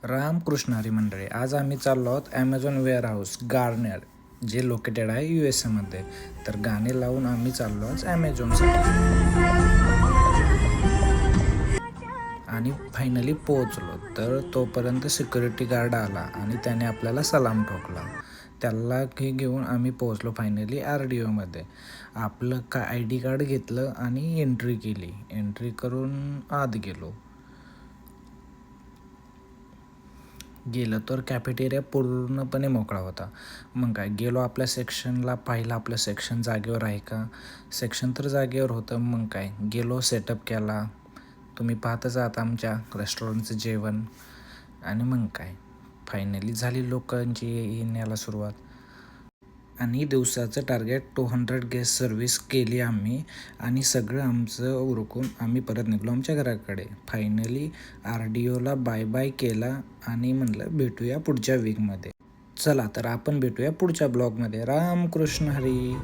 रामकृष्ण हरी मंडळी, आज आम्ही चाललो आहोत ॲमेझॉन वेअरहाऊस गार्नियर, जे लोकेटेड आहे USA मध्ये. तर गाणे लावून आम्ही चाललो आज ॲमेझॉनसाठी आणि फायनली पोहोचलो. तर तोपर्यंत सिक्युरिटी गार्ड आला आणि त्याने आपल्याला सलाम ठोकला. त्याला घेऊन आम्ही पोहोचलो फायनली RDOमध्ये. आपलं ID कार्ड घेतलं आणि एंट्री केली. एंट्री करून आत गेलो तर कॅफेटेरिया पूर्णपणे मोकळा होता. मग काय, गेलो आपल्या सेक्शनला, पाहिलं आपलं सेक्शन जागेवर आहे का. सेक्शन तर जागेवर होतं. मग काय, गेलो, सेटअप केला. तुम्ही पाहतच आहात आमच्या रेस्टॉरंटचं जेवण. आणि मग काय, फायनली झाली लोकांची येण्याला सुरुवात. आणि दिवसाचं टार्गेट 200 गेस्ट सर्व्हिस केली आम्ही. आणि सगळं आमचं उरकून आम्ही परत निघलो आमच्या घराकडे. फायनली RDOला बाय बाय केला आणि म्हणलं भेटूया पुढच्या वीकमध्ये. चला तर आपण भेटूया पुढच्या ब्लॉगमध्ये. रामकृष्ण हरी.